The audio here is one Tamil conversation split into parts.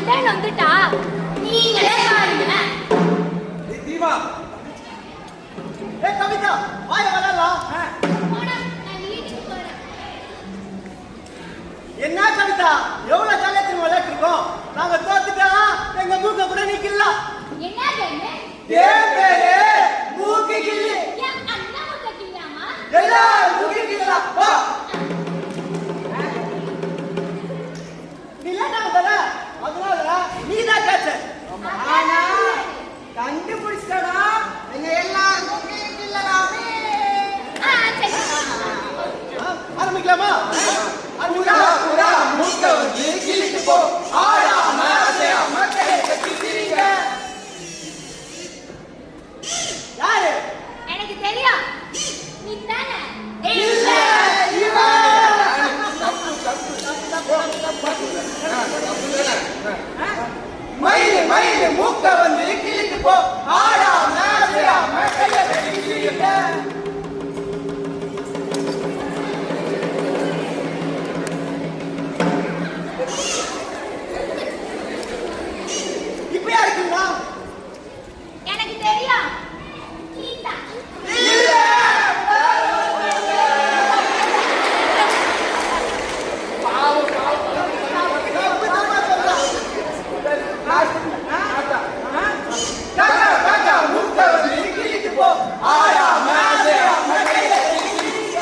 ரிட்டர்ன் வந்துட்டா நீங்களே பாருங்க. தீபா, கவிதா வாய வரலாம். என்ன கவிதா, எவ்வளவு ஜாலியத்தில் விளையாட்டு இருக்கோம். நாங்க தோத்துட்டா எங்க மூக்க கூட நிக்கலாம். என்ன மூக்கு கிள்ளி அண்ணா மூக்க கிள்ளாமா? எல்லாரும் மூக்கு கிள்ளலாம். வா அதனால நீதான் கேட்ட. ஆனா கண்டுபிடிச்சடா எங்க எல்லாரும் மூக்கு கிள்ளலாமே. ஆரம்பிக்கலாமா? மூக்க வந்து கிள்ளிட்டு போ. ஆடாம அசையாம கையை கட்டி திரிங்க. யாரு? எனக்கு தெரியும். நீ தானே? இல்ல மயிலு மூக்க வந்து கிள்ளிட்டு போ. ஆடாம அசையாம கையை கட்டி திரிங்க. இப்பயா இருக்குங்களா? எனக்கு தெரியும். கீதா. இல்ல மூக்க வந்து கிள்ளிட்டு போ. ஆடாம அசையாம கையை கட்டி திரிங்க.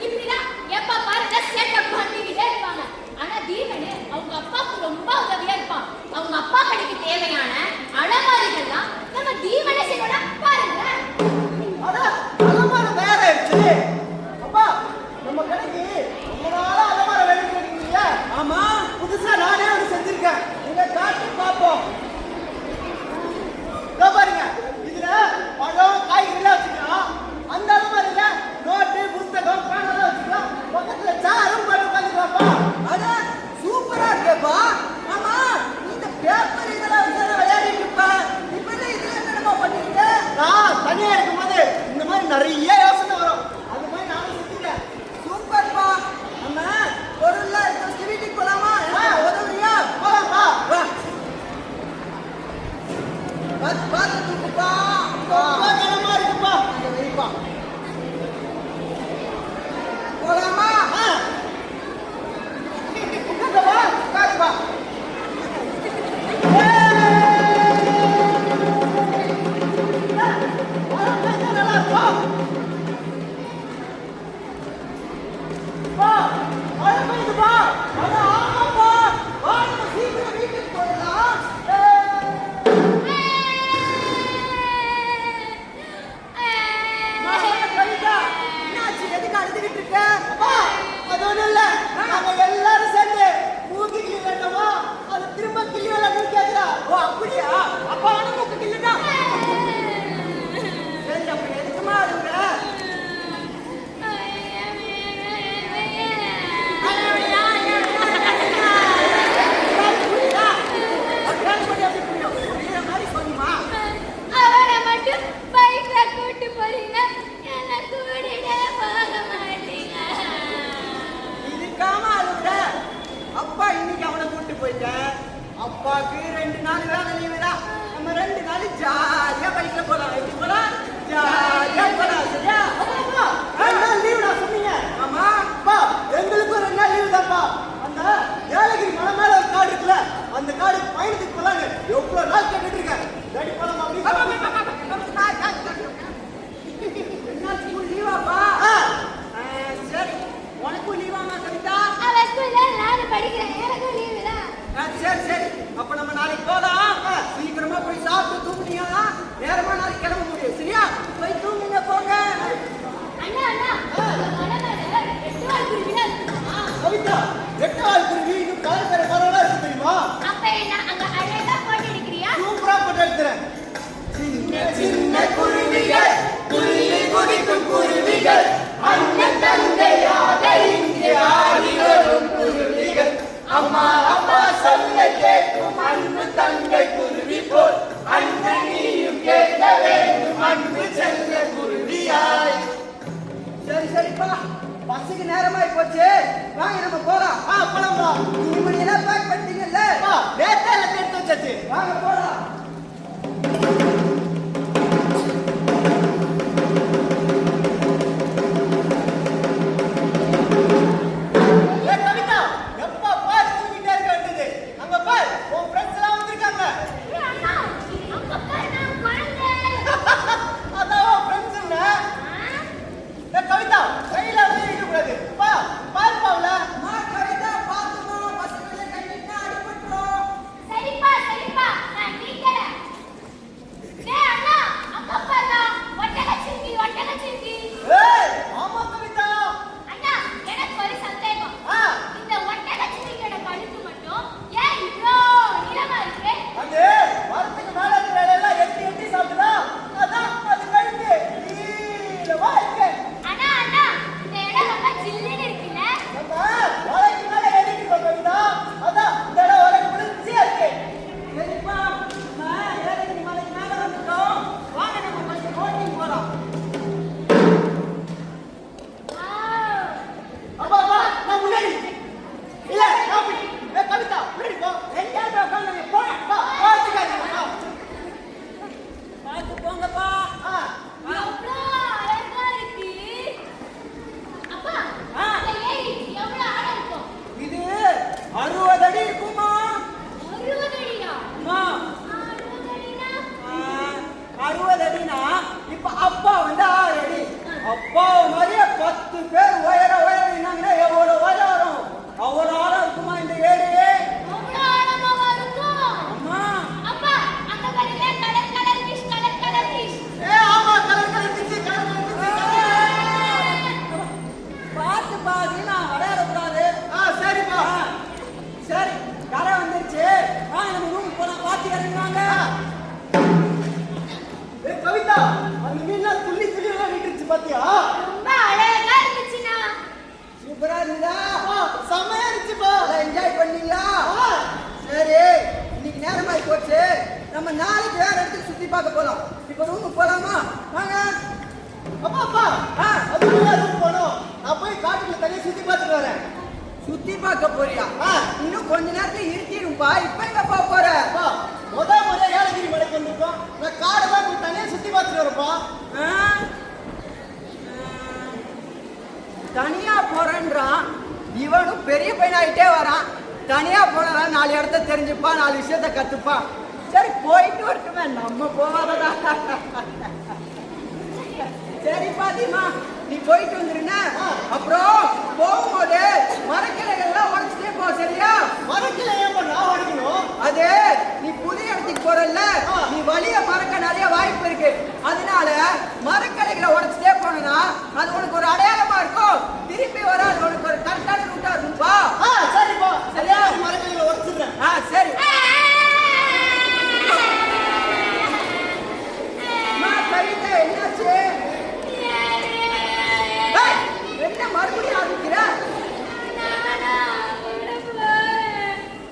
இப்படிதான் எப்ப பாருங்க செட்டப் பண்ணிக்கிட்டே இருப்பாங்க. ஆனா தீபனு அவங்க அப்பாவுக்கு ரொம்ப உதவியா இருப்பான். அவங்க அப்பா கடைக்கு தேவையான அலமாரிகள்லாம் நம்ம தீபனை செய்யணும் பாருங்க. அலமாரி தயாராயிடுச்சு. அப்பா, நம்ம கடைக்கு ரொம்ப நாளா அலமாரி வேணும்னு கேட்டீங்க. ஆமா, புதுசா நானே ஒன்று செஞ்சிருக்கேன். நீங்க காட்டு பார்ப்போம். இதோ பாருங்க, இதுல பழம் காய்கறிலாம் வச்சுக்கலாம். அந்த அலமாரியில நோட்டு புத்தகம் பேனெல்லாம் வச்சுக்கலாம். பக்கத்துல சாரும் போட்டு உட்காந்துக்கலாம்ப்பா. அட சூப்பரா இருக்கேப்பா. ஆமா, இந்த பேப்பர் இதெல்லாம் வச்சு விளையாடிட்டு இருப்பா. இப்ப இதுல என்னமா பண்ணிருக்க? நான் தனியா இருக்கும்போது இந்த மாதிரி நிறைய யோசனை வரும். அது மாதிரி நானும் செஞ்சுட்டேன். சூப்பர்ப்பா. நம்ம பொருள்லாம் இருக்க வீட்டுக்கு போலாமா? உதவுறியா? போலாம்ப்பா. வா பாத்து தூக்குப்பா. கனமா இருக்குப்பா. அங்க வைப்பா. போலாமா? வா காட்டுப்பா. எல்லாரும் சேர்ந்து மூக்கு கிளி வேண்டாமா? அது திரும்ப கிளி வேண்டாம்னு கேக்குறா. ஓ அப்படியா? அப்ப அவனும் மூக்கு கிளிதான். சரி, அப்ப எதுக்குமா அதுங்க? அவரை மட்டும் பைக்ல கூட்டு போறீங்க, என்ன கூட்டிட்டே போக மாட்டீங்க. இதுக்காம அழுகுற? அப்பா இன்னைக்கு அவனை கூட்டு போயிட்டேன். அப்பாக்கு 2 நாள் வேலை லீவு தான். நம்ம 2 நாள் ஜாலியா பைக்ல போலாம். எப்படி போலாம்? ஜாலியா போலாம். சரியா? 2 நாள் லீவு நான் சொன்னீங்க. ஆமா அப்பா, எங்களுக்கும் 2 நாள் லீவு தான்ப்பா. அந்த ஏலகிரி மலை மேல ஒரு காடு இருக்குல்ல, அந்த காடு பயணத்துக்கு போலாங்க. எவ்வளவு நாள் கேட்டுட்டு இருக்கேன். ரெடி போலாமா? லீவாப்பா? சரி, உனக்கும் லீவாமா கவிதா? அவ ஸ்கூல்ல நான் படிக்கிறேன், எனக்கும் லீவு தான். சரி, அப்ப நம்ம நாளைக்கு போலாம். சீக்கிரமா போய் சாப்பிட்டு தூங்குனீங்கன்னா நேரமா நாளைக்கு கிளம்ப முடியும். சரியா? போய் தூங்குங்க, போங்க. அண்ணா கவிதா, 8வது குருவி இன்னும் கலர் கலரா இருக்கு தெரியுமா? அப்ப என்ன அங்க அழகா போட்டு எடுக்கிறியா? சூப்பரா போட்டு எடுத்துறேன். சின்ன சின்ன குருவிகள், துள்ளி குதிக்கும் குருவிகள், அண்ணன் தந்தையாக இங்கே ஆடி வரும் குருவிகள். அம்மா அப்பா சொல்ல கேட்கும் அன்பு தங்கை குருவி போல் அண்ணன் நீயும் கேட்க வேண்டும். செல்ல குருவியாய். சரி சரிப்பா, பஸ்ஸுக்கு நேரமாயி போச்சு, வாங்க நம்ம போலாம். போலாம்பா. துணிமணியெல்லாம் பேக் பண்ணிட்டீங்கல்ல? நேத்தே எல்லாம் எடுத்து வச்சாச்சு. வாங்க போலாம். கவிதா, எப்ப பாரு தூங்கிட்டே இருக்க வேண்டியது. அங்க பாரு, உன் ஃப்ரெண்ட்ஸ் எல்லாம் வந்திருக்காங்க. அண்ணா அங்க பாரு நான் குழந்தை. அதான் உன் ஃப்ரெண்ட்ஸ் என்ன? கவிதா, கையில வைக்க கூடாது. பாருப்பாவுல. கவிதா பாத்துமா, பசங்களை கண்டிப்பா அடிபட்டுரும். சரிப்பா நான் நீக்கிறேன். டேய் அண்ணா அங்க பாரு ஒட்டகச்சிங்கி. ஏய், ஆமா கவிதா. அண்ணா எனக்கு ஒரு சந்தேகம். ஆ. இந்த ஒட்டகச்சிங்கியோட கழுத்து மட்டும் ஏன் இவ்ளோ நீளமா இருக்கு? அது மரத்துக்கு மேல இருக்கிற இலையெல்லாம் எட்டி சாப்பிடுதா. அதான் அது கழுத்து நீளமா இருக்கு. அண்ணா இந்த இடம் ரொம்ப சில்லுன்னு இருக்குல்ல? நம்ம மலைக்கு மேல ஏறிக்கிறோம் கவிதா. அதான் இந்த இடம் உனக்கு பிடிச்சியா இருக்கு. சரிப்பா, நம்ம ஏழகிரி மலைக்கு மேல வந்துட்டோம். வாங்க நம்ம கொஞ்சம் போட்டிங் போலாம். அப்பா நான் முன்னாடி இல்ல நான் பிடி. கவிதா முன்னாடி போ. எங்கேயாவது உட்காந்து போங்க. பாத்துக்காதீங்க. பார்த்து போங்கப்பா. எவ்வளோ அழகா இருக்கு. அப்பா இந்த ஏரி எவ்வளோ ஆழம் இருக்கும்? இது 60 அடி இருக்குமா? 60 அடியா? அம்மா, 60 அடினா 60 அடினா இப்ப அப்பா வந்து 6 அடி. அப்பா மாதிரியே 10 பேர் உயரம்னாங்கன்னா எவ்வளவு உயரம் வரும்? அவ்வளவு ஆழம் இருக்குமா இந்த ஏரி? அவ்வளோ ஆழமாவா இருக்கும்? அம்மா, அப்பா அங்க பாருங்க கலர் ஃபிஷ். ஆமா கலர் பிடிச்சி. பார்த்து பாதி நான் விளையாடக்கூடாது. சரிப்பா. சரி, கரை வந்துருச்சு. வாங்க நம்ம ரூம் போலாம். பார்த்து இறங்குவாங்க. கவிதா, அந்த மீன்லாம் துள்ளி எல்லாம் விட்டுருச்சு பாத்தியா? ரொம்ப அழகா இருந்துச்சுண்ணா. சூப்பரா இருந்ததா? செம்மையா இருந்துச்சுப்பா. என்ஜாய் பண்ணீங்களா? சரி, இன்னைக்கு நேரமாயி போச்சு. நம்ம நாளைக்கு வேற இடத்துக்கு சுத்தி பார்க்க போலாம். இப்ப ரூமுக்கு போலாமா? வாங்க. அப்பா அதுக்குள்ள ரூம் போனோம். நான் போய் காட்டுக்குள்ள தனியா சுத்தி பார்த்துட்டு வரேன். சுத்தி பார்க்க போறியா? இன்னும் கொஞ்ச நேரத்துல இருட்டிடும்பா. இப்ப எங்க போக போற? அப்பா முறை ஏலகிரி மலைக்கு வந்திருக்கோம். நான் காடை தான் போய் தனியா சுத்தி பார்த்துட்டு வரப்பா. தனியா போறேன்றான். இவனும் பெரிய பையனாயிட்டே வரான். தனியா போனா 4 இடத்த தெரிஞ்சுப்பான், 4 விஷயத்த கத்துப்பான். சரி போயிட்டு வரட்டுமே, நம்ம போவாததா. சரி பாத்திமா, நீ போயிட்டு வந்துருன. அப்புறம் போகும்போது மரக்கிளைகள்லாம் உடச்சுட்டே போ, சரியா? மரக்கிளை ஏன்பா நான் உடைக்கணும்? அது நீ புதிய இடத்துக்கு போறல்ல, நீ வழிய மறக்க நிறைய வாய்ப்பு இருக்கு. அதனால மரக்கிளைகளை உடச்சுட்டே போனா அது உனக்கு ஒரு அடையாளமா இருக்கும். திருப்பி வர அது உனக்கு ஒரு கரெக்டான ரூட்டா இருக்கும்பா. சரிப்பா. சரியா? மரக்கிளைகளை உடைச்சிடுறேன். சரி. கவிதா, என்னாச்சு? என்ன மறுபடியும் ஆரம்பிக்கிற?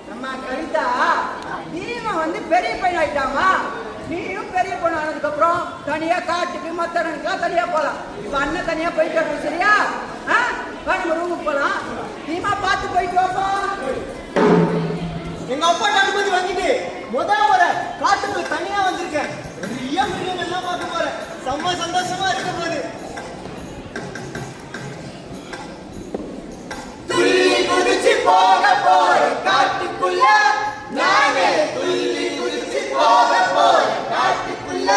நம்ம கவிதா, நீயும் வந்து பெரிய பையன் ஆயிட்டாமா. நீயும் பெரிய பொண்ணு ஆனதுக்கு அப்புறம் தனியா காட்டுக்கு மத்தவனுக்குலாம் தனியா போலாம். இப்ப அண்ணன் தனியா போயிட்டு வரணும், சரியா? வா நம்ம ரூமுக்கு போலாம். நீமா பார்த்து போயிட்டு வாப்பா. எங்க அப்பாட்ட அனுமதி வாங்கிட்டு முறை காட்டுக்குள்ள தனியா வந்திருக்கேன். நிறைய மிருகங்கள்லாம் பார்க்க போறேன். செம்ம சந்தோஷமா இருக்க போகுது. துள்ளி குதிச்சு போக போறேன் காட்டுக்குள்ள. நானே துள்ளி குதிச்சு போக போறேன் காட்டுக்குள்ள.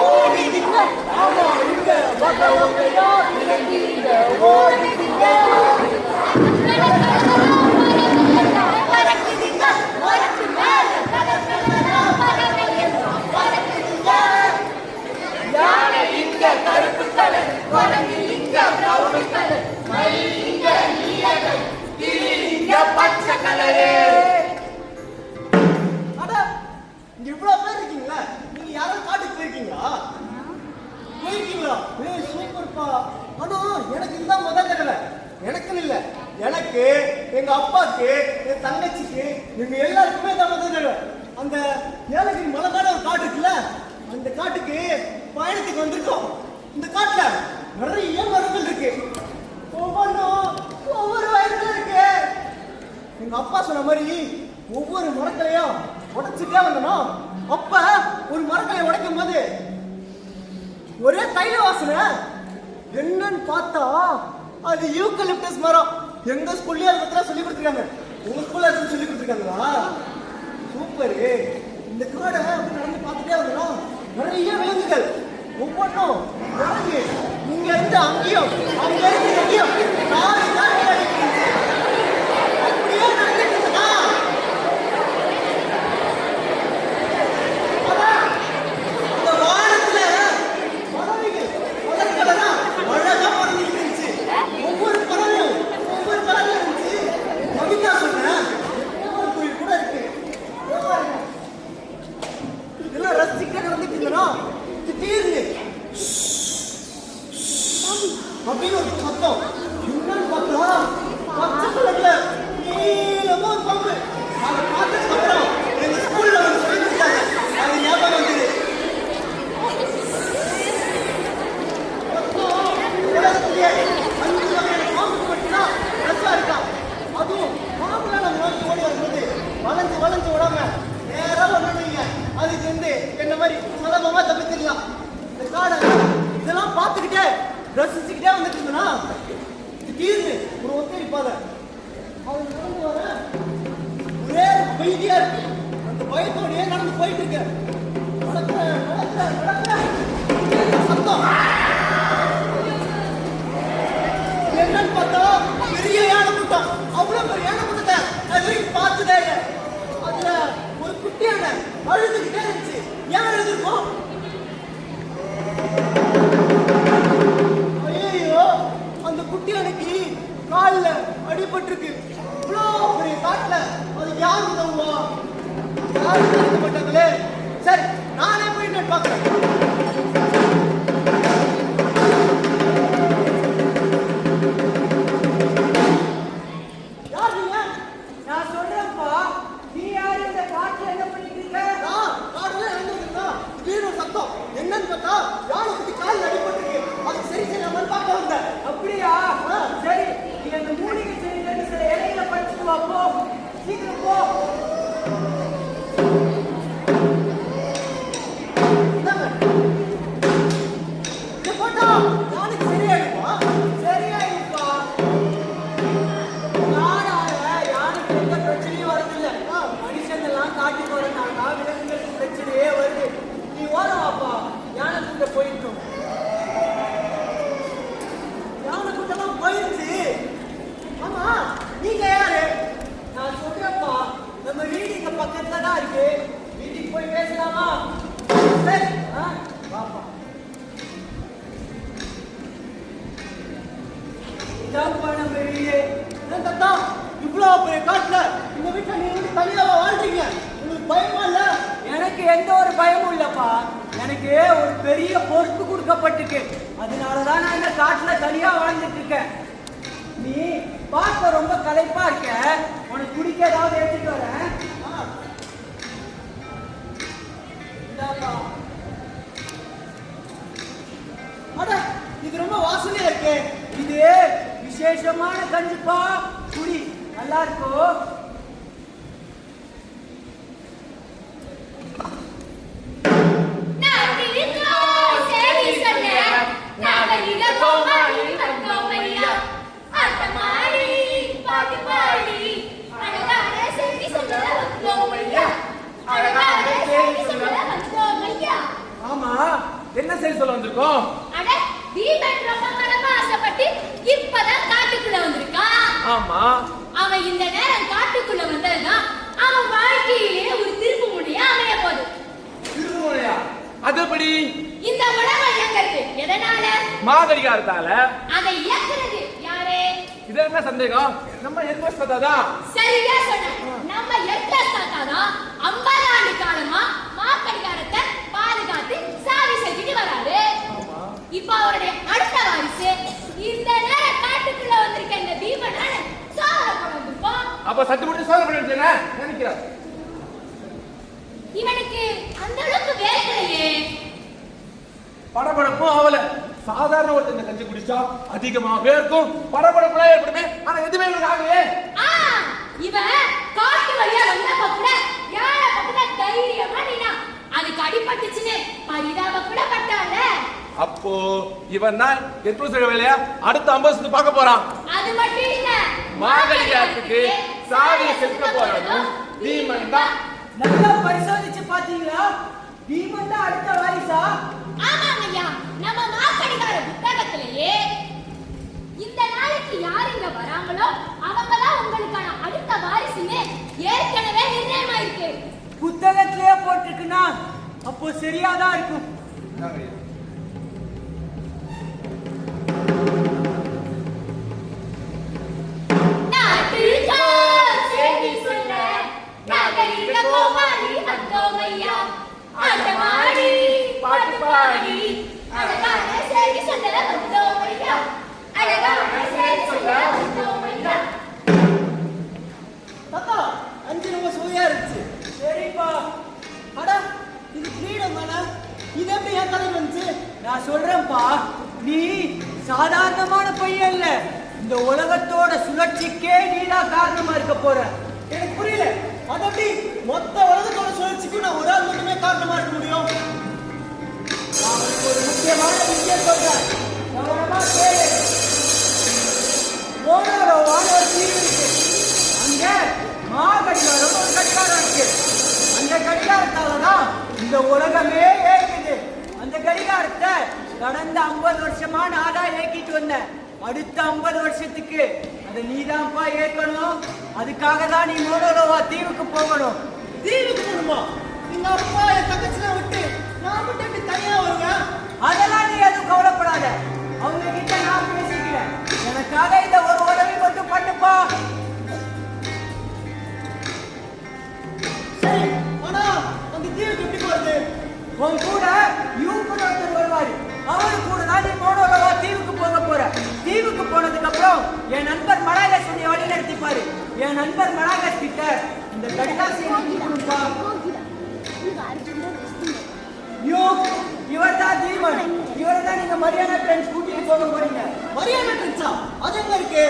ஓடிடுங்க. ஆமா இங்க ஓடிடுங்க. யானை இங்க கருப்பு கலர், குரங்கு இங்க பிரவுன் கலர், மயில் இங்க நீலகல், கிளி இங்க பச்சை கலரு. அட, இங்க இவ்வளவு பேர் இருக்கீங்களா? நீங்க யாரும் காட்டுக்கு போயிருக்கீங்களா? சூப்பர்ப்பா. ஆனா எனக்கு இதுதான் முதல் தடவை. எனக்குன்னு இல்ல, எனக்கு, எங்க அப்பாக்கு, என் தங்கச்சிக்கு, எங்க எல்லாருக்குமே தான் முதல் தடவை. அந்த ஏலகிரி மலைக்கான ஒரு காடு இருக்குல்ல, அந்த காட்டுக்கு பயணத்துக்கு வந்திருக்கோம். இந்த காட்டுல நிறைய மரங்கள் இருக்கு, ஒவ்வொன்றும் ஒவ்வொரு வயசுல இருக்கு. எங்க அப்பா சொன்ன மாதிரி ஒவ்வொரு மரக்கலையும் உடைச்சுட்டே வந்தோம். அப்ப ஒரு மரக்கலையை உடைக்கும் போது ஒரே தைல வாசனை. என்னன்னு பார்த்தா அது யூக்கலிப்டஸ் மரம். எங்க ஸ்கூல்லயே அதை பத்தி சொல்லி கொடுத்துருக்காங்க. உங்க ஸ்கூல்ல அதை சொல்லி கொடுத்துருக்காங்களா? சூப்பரு. இந்த காடை நடந்து பார்த்துட்டே வந்தோம். நிறைய விலங்குகள், ஒவ்வொன்றும் விலங்கு இங்க இருந்து அங்கேயும் அங்க இருந்து எங்கேயும் நாலு தாண்டி அடிக்குது. அப்படியே நடந்துட்டுனா அந்த வானத்துல பறவைகள் பறக்கலனா அழகா பறந்துட்டு இருந்துச்சு. ஒவ்வொரு பறவையும் ஒவ்வொரு கலர்ல இருந்துச்சு. கவிதா சொன்னேன் கோயில் கூட இருக்கு. இதெல்லாம் ரசிக்க நடந்துட்டு இருந்தோம். திடீர்னு அப்படின்னு ஒரு சத்தம். என்னன்னு பார்த்தா பச்சை கலர்ல நீளமா ஒரு பாம்பு. அதை பார்த்ததுக்கு அப்புறம் எங்க ஸ்கூல்ல வந்து சொல்லி கொடுத்தாங்க. அது ஞாபகம் வந்தது. உலகத்திலேயே 5 வகையான பாம்புக்கு மட்டும்தான் ரசா இருக்கா. அதுவும் பாம்புல நம்ம நோக்கி ஓடி வரும்போது வளைஞ்சு வளைஞ்சு விடாம நேரா வரணுங்க. அதுக்கு வந்து என்ன மாதிரி சுலபமா தப்பிச்சிடலாம். இந்த காடை இதெல்லாம் பார்த்துக்கிட்டே ரசிச்சுக்கிட்டே வந்துட்டு இருந்தனா திடீர்னு ஒரு ஒத்தடி பாதை. அவன் நடந்து வர ஒரே பைத்தியா இருக்கு. அந்த பயத்தோடயே நடந்து போயிட்டு இருக்க. சத்தம் என்னன்னு பார்த்தா பெரிய யானை கூட்டம். அவ்வளவு பெரிய யானை கூட்டத்தை அது வரைக்கும் பார்த்ததே இல்லை. அதுல ஒரு குட்டி யானை அழுதுகிட்டே இருந்துச்சு. ஏன் அழுதுருக்கோம்? ஐயோ, அந்த குட்டி யானைக்கு கால்ல அடிபட்டிருக்கு. இவ்வளோ பெரிய காட்டுல அது யார் உதவுவா? யாரும் இருக்க மாட்டாங்களே. சரி, நானே போய் நான் பார்க்கிறேன். யார் நீங்க? நான் சொல்றேன்ப்பா, நீ யாரு? இந்த காட்டுல என்ன பண்ணிட்டு இருக்க? காடுல இறந்துருக்கா. திடீர்னு ஒரு சத்தம். என்னன்னு பார்த்தா யானை குட்டி கால்ல அடிபட்டிருக்கு. அது சரி சரி நம்ம பார்க்க வந்தேன். அப்படியா? சரி, நீ அந்த மூலிகை செடியில சில இலைகளை பறிச்சுட்டு வா. போ, சீக்கிரம் போ. இதை போட்டா யானைக்கு சரியாயிடுமா? சரியாயிருப்பா. யானைக்கு எந்த பிரச்சனையும் வரதில்லை. மனுஷங்கெல்லாம் காட்டுக்கு வரனாக்கா விலங்குகளுக்கு பிரச்சனையே வருது. நீ ஓரமாப்பா, யானை கிட்ட போயிட்டோம். யானை கூட்டெல்லாம் போயிடுச்சு. ஆமா, நீங்க யாரு? நான் சொல்றேன்ப்பா, நம்ம வீடு இங்க பக்கத்துல தான் இருக்கு. வீட்டுக்கு போய் பேசலாமா? சரி, வாப்பா. இதான்ப்பா நம்ம வீடு. ஏன் தாத்தா இவ்வளோ பெரிய காட்டுல இந்த வீட்டுல நீங்க வந்து தனியாவா வாழ்றீங்க? உங்களுக்கு பயமா இல்ல? எனக்கு எந்த ஒரு பயமும் இல்லப்பா. எனக்கு ஒரு பெரிய பொறுப்பு கொடுக்கப்பட்டிருக்கு. அதனாலதான் நான் இந்த காட்டுல தனியா வாழ்ந்துட்டு இருக்கேன். நீ பார்க்க ரொம்ப களைப்பா இருக்க. உனக்கு குடிக்க ஏதாவது எடுத்துட்டு வரேன். இந்தாப்பா. அட, இது ரொம்ப வாசனையா இருக்கே. இது விசேஷமான கஞ்சிப்பா. குடி, நல்லா இருக்கும். ஆமா, என்ன சரி சொல்ல வந்திருக்கோம்? அட, தீபன் ரொம்ப காலமா ஆசைப்பட்டு இப்பதான் காட்டுக்குள்ள வந்திருக்கான். ஆமா, அவன் இந்த நேரம் காட்டுக்குள்ள வந்ததுதான் அவன் வாழ்க்கையிலே ஒரு திருப்பு முனையா அமைய போகுது. திருமூலையா? அதுபடி இந்த உலகம் இயங்கிறது எதனால? மாகடிகாரத்தால. அதை இயக்குறது யாரு? இது என்ன சந்தேகம்? நம்ம எர்மஸ் தாத்தாதான். சரியா சொன்ன. நம்ம எர்மஸ் தாத்தாதான் 50 ஆண்டு காலமா மாகடிகாரத்தை பாதுகாத்து சாவி செஞ்சுட்டு வராரு. இப்ப அவருடைய அடுத்த வாரிசு இந்த நேரம் காட்டுக்குள்ள வந்திருக்க இந்த தீபனால சோதனை பண்ண வந்திருக்கோம். அப்ப சத்து மட்டும் சோதனை பண்ணி நினைக்கிறார். இவனுக்கு அந்த அளவுக்கு வேலையே. படபடப்பும் ஆவல. சாதாரண ஒருத்தர் இந்த கஞ்சி குடிச்சா அதிகமாகவே இருக்கும், படபடப்புலாம் ஏற்படுமே. ஆனா எதுவுமே எனக்கு ஆகலையே. இவன் காட்டு வழியா வந்தப்ப கூட யாரை பத்தின தைரியமா நீனா அதுக்கு அடிபட்டுச்சுன்னு பரிதாப கூட பட்டால. அப்போ இவன் தான் எப்படி சொல்ல வேலையா அடுத்த 50 வருஷத்துக்கு பார்க்க போறான். அது மட்டும் இல்ல, மாகலியாத்துக்கு சாவியை செலுத்த போறதும் தீமன் தான். நல்லா பரிசோதிச்சு பாத்தீங்களா? தீமன் தான் அடுத்த வாரிசா? ஆமாங்க ஐயா, நம்ம மாக்கடிகார புத்தகத்திலேயே இந்த நாளைக்கு யார் இங்க வராங்களோ அவங்க தான் உங்களுக்கான அடுத்த வாரிசுன்னு ஏற்கனவே நிர்ணயமாயிருக்கு. புத்தகத்திலேயே போட்டிருக்குன்னா அப்போ சரியாதான் இருக்கும். தாத்தா கஞ்சி ரொம்ப சுவையா இருந்துச்சு. சரிப்பா, அட இது கிரீடம் தானே, இது எப்படி என் தலையில் வந்துச்சு? நான் சொல்றேன்ப்பா, நீ சாதாரணமான பையன் இல்ல, இந்த உலகத்தோட சுழற்சிக்கே நீதான் காரணமா இருக்க போற. எனக்கு புரியல, அது எப்படி மொத்த உலகத்தோட சுழற்சிக்கு நான் ஒரு ஆள் மட்டுமே காரணமா இருக்க முடியும்? நான் உனக்கு ஒரு முக்கியமான விஷயம் சொல்றேன், கவனமா கேளு. மோனோரோவான ஒரு தீவு இருக்கு, அங்க மாகடிகாரம் ஒரு கடிகாரம் இருக்கு. அந்த கடிகாரத்தாலதான் இந்த உலகமே ஏற்குது. அந்த கடிகாரத்தை கடந்த 50 வருஷமா நானா இயக்கிட்டு வந்தேன். அடுத்த 50 வருஷத்துக்கு அதை நீதான்ப்பா ஏற்கணும். அதுக்காக தான் நீ மோனோரோவா தீவுக்கு போகணும். தீவுக்கு போகணுமா? எங்க அப்பா என் தங்கச்சிலாம் விட்டு நான் மட்டும் எப்படி தனியா வருவேன்? அதெல்லாம் நீ எதுவும் கவலைப்படாத, அவங்க கிட்ட நான் பேசிக்கிறேன். எனக்காக இந்த ஒரு உதவி மட்டும் பண்ணுப்பா. சரி, ஆனா அந்த தீவுக்கு எப்படி போறது? உன் கூட யூப்பன் ஒருத்தர் வருவாரு, அவரு கூட தான் நீ மோனோரோவா தீவுக்கு போக போற. தீவுக்கு போனதுக்கு அப்புறம் என் நண்பர் மலாகஸ் உன்னை வழி நடத்திப்பாரு. என் நண்பர் மலாகஸ் கிட்ட இந்த கடிதாசியை கொடுப்பா. இவர் தான் தீமன், இவர் தான் நீங்க மரியானா ட்ரென்ச் கூட்டிட்டு போக போறீங்க. மரியாதை ட்ரென்ச்சா? அது எங்க இருக்கு?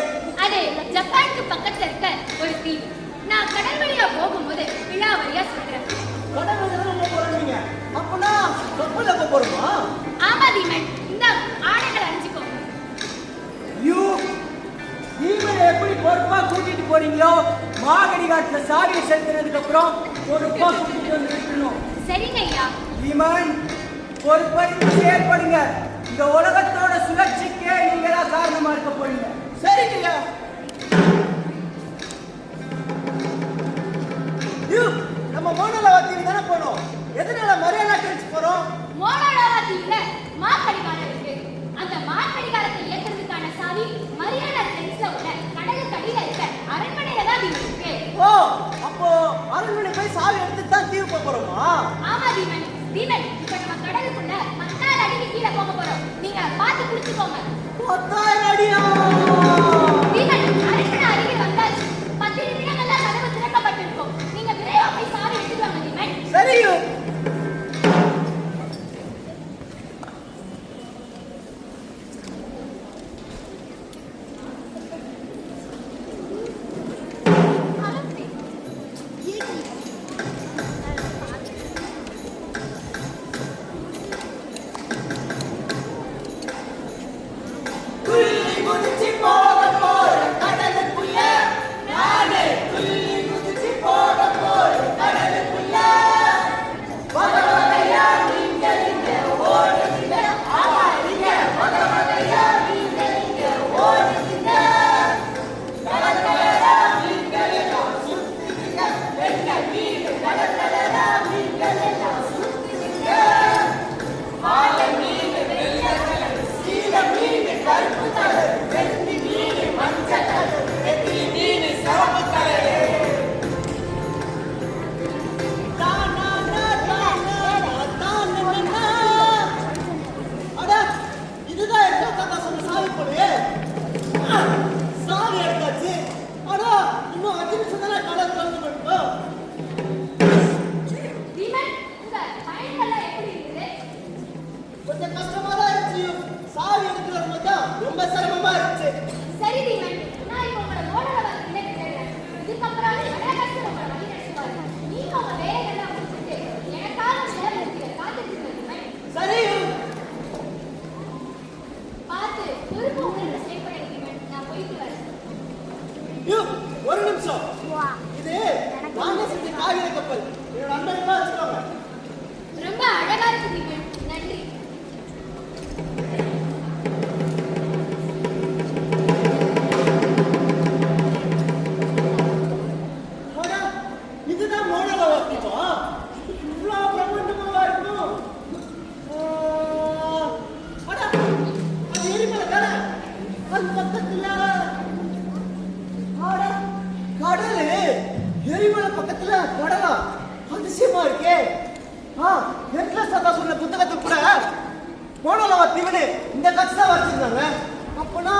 அது ஜப்பானுக்கு பக்கத்துல இருக்க ஒரு தீவு. நான் கடல் வழியா போகும்போது விழா வழியா சொல்றேன். கடல் வழியா நம்ம போறீங்க, அப்பனா கப்பல்ல போறோமா? ஆமா தீமன், இந்த ஆடைகளை அணிஞ்சுக்கோ. தீமனை எப்படி பொறுப்பா கூட்டிட்டு போறீங்களோ, மாகடிகாட்டுல சாவியை செலுத்தினதுக்கு அப்புறம் பொறுப்பா கூட்டிட்டு வந்து விட்டுணும். சரிங்க ஐயா. தீமன், பொறுப்பறிந்து செயல்படுங்க. இந்த உலகத்தோட சுழற்சிக்கே நீங்க தான் காரணமா இருக்க போறீங்க. சரிங்க. நம்ம மோனோலோவா தீவு தானே போனோம், எதனால மரியாதை ட்ரென்ச் போறோம்? மோனோலோவா தீவுல மாக்கடிகாரம் இருக்கு. அந்த மாக்கடிகாரத்தை இயக்குறதுக்கான சாவி மரியானா ட்ரென்ச்ல உள்ள கடலுக்கு அடியில இருக்க அரண்மனையில தான் இருக்கு. ஓ, அப்போ அரண்மனை போய் சாவி எடுத்துட்டு தான் தீவு போறோமா? ஆமா தீமன். தீமன், இப்ப நம்ம கடலுக்குள்ள 10,000 அடிக்கு கீழே போக போறோம். நீங்க பார்த்து குளிச்சுக்கோங்க. 10,000 அடியா? தீமன், அரண்மனை அருகே வந்தாச்சு. 10 நிமிடங்கள்ல கதவு திறக்கப்பட்டிருக்கும். நீங்க விரைவா போய் சாவி எடுத்துட்டு வாங்க தீமன். சரியோ. துள்ளி குதிச்சு போ ஐயோ, ஒரு நிமிஷம். இது நானே செஞ்ச காகித கப்பல். என்னோட அன்பளிப்பா வச்சுக்கோங்க. ரொம்ப அழகா இருக்கு தீபன். நன்றி. ஆனா, இதுதான் மோனலவா தீபா? இவ்வளோ பிரபஞ்சமாவா இருக்கும்? ஆனா, அது எரிமலை தானே? அது பக்கத்துல ஆட கடலு, எரிமலை பக்கத்துல கடலா? அதிசயமா இருக்கே. நெட்லஸ் தாத்தா சொன்ன புத்தகத்துக்கு கூட மோனலவா தீவனு இந்த கட்சி தான் வச்சிருந்தாங்க. அப்பனா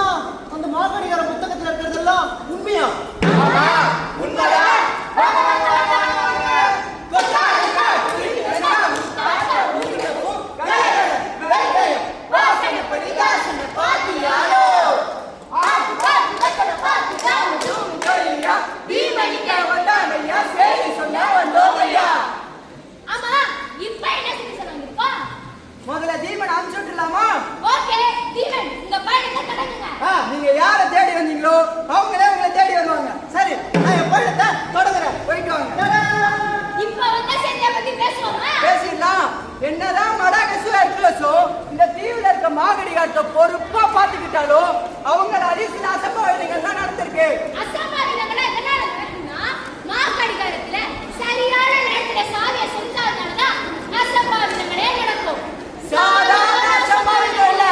அந்த மாகடிகார புத்தகத்துல இருக்கிறதெல்லாம் உண்மையா? உண்மைதான். ஆமா, இப்ப என்ன செய்ய சொன்னாங்கப்பா? முதல்ல தீபன் அனுப்பிச்சுட்டுலாமா? ஓகே, தீபன் இந்த பயணத்தை தொடங்குங்க. நீங்க யாரை தேடி வந்தீங்களோ அவங்களே உங்களை தேடி வருவாங்க. சரி, நான் என் பயணத்தை தொடங்குறேன். போயிட்டு வாங்க. இப்ப வந்த செய்தியை பத்தி பேசுவோமா? பேசிடலாம். என்னதான் மடாகசுவா இருக்கலசோ இந்த தீவுல இருக்க மாகடிகாரத்தை பொறுப்பா பாத்துக்கிட்டாலோ அவங்கள அரிசி அசம்பாவிதங்கள் தான் நடந்திருக்கு. அசம்பாவிதங்களா எதனால நடக்கும்னா, மாகடிகாரத்துல சரியான நேரத்துல சாவியை செஞ்சாதனாலதான் அசம்பாவிதங்களே நடக்கும். சாதாரண அசம்பாவிதம் இல்ல.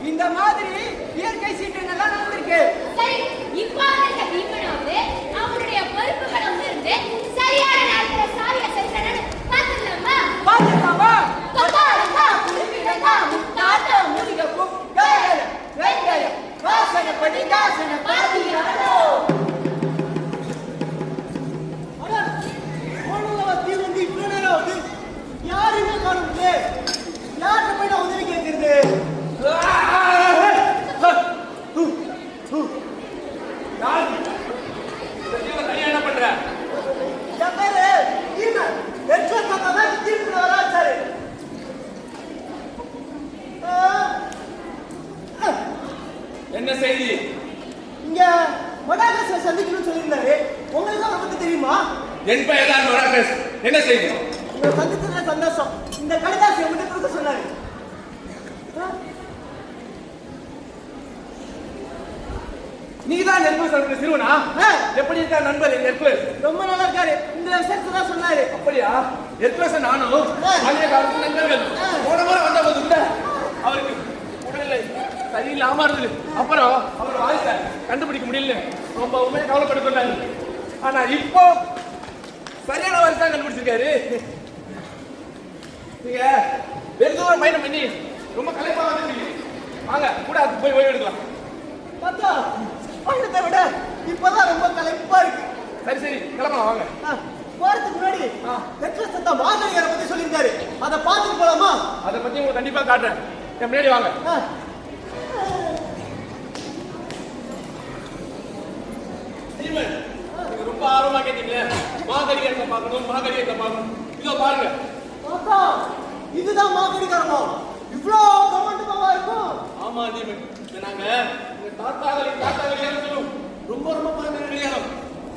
இந்த மாதிரி இயற்கை சீற்றங்கள்லாம் நடந்திருக்கு. சரி, இப்ப அந்த தீபனாவது அவருடைய பொறுப்புகளை உணர்ந்து சரியான நேரத்துல சாவியை செஞ்சானு பாத்துக்கலாமா? பாத்துக்கலாமா? கொத்தாரங்கா, குருவிடங்கா, முத்தாட்ட மூலிகைப்பூ, வெங்காயம், வெங்காயம், வாசனைப்படி தாசனை பாதியாரோ. ஆனா, மோனலவா தீவு வந்து இவ்வளவு நேரம் ஆகுது. யாருமே காணும்ல. யார்கிட்ட போய் நான் உதவி கேட்கறது? என்ன பண்ற? என் பேரு தீபன். நெட்லஸ் தாத்தா தான் இந்த தீவுக்குள்ள வர வச்சாரு. என்ன செய்தி? இங்க மடாகஸ்கரை சந்திக்கணும்னு சொல்லியிருந்தாரு. உங்களுக்கு அவரை பத்தி தெரியுமா? என் பெயர் தான் மொராக்கஸ். என்ன செய்தி? உங்களை சந்திச்சதுல சந்தோஷம். இந்த கடிதாசி என்கிட்ட கொடுக்க சொன்னாரு. நீதான் நெர்பஸ் சிறுவனா? எப்படி இருக்கா நண்பர் நெர்பஸ்? ரொம்ப நல்லா இருக்காரு. இந்த விஷயத்தை தான் சொன்னாரு. அப்படியா? நெர்பஸ் நானும் பழைய காலத்து நண்பர்கள். போன முறை வந்த போது கூட அவருக்கு உடல்நிலை சரியில்லாம இருந்தது. அப்புறம் அவர் வாய்ஸை கண்டுபிடிக்க முடியல. ரொம்ப உண்மையை கவலைப்பட்டு சொன்னாரு. ஆனா இப்போ சரியான வாய்ஸ் தான் கண்டுபிடிச்சிருக்காரு. நீங்க வெகு தூரம் பயணம் பண்ணி ரொம்ப களைப்பா வந்துருக்கீங்க. வாங்க கூட அதுக்கு போய் ஓய்வு எடுக்கலாம். பார்த்தா பயணத்தை விட இப்பதான் ரொம்ப களைப்பா இருக்கு. சரி சரி கிளம்பலாம் வாங்க. போறதுக்கு முன்னாடி நெட்லஸ் தாத்தா மாகடிகார பத்தி சொல்லியிருந்தாரு. அதை பார்த்துட்டு போலாமா? அதை பத்தி உங்களுக்கு கண்டிப்பா காட்டுறேன். என் முன்னாடி வாங்க. சீமன், நீங்க ரொம்ப ஆர்வமா கேட்டீங்களே, மாகடிகாரத்தை பார்க்கணும் மாகடிகாரத்தை பார்க்கணும். இதோ பாருங்க. தாத்தா, இதுதான் மாகடிகாரமா? இவ்வளோ கமெண்ட்மாவா இருக்கும்? ஆமா தீபன், இதை நாங்க உங்க தாத்தாக்கள் சொல்லும். ரொம்ப ரொம்ப பழமையான கல்யாணம்.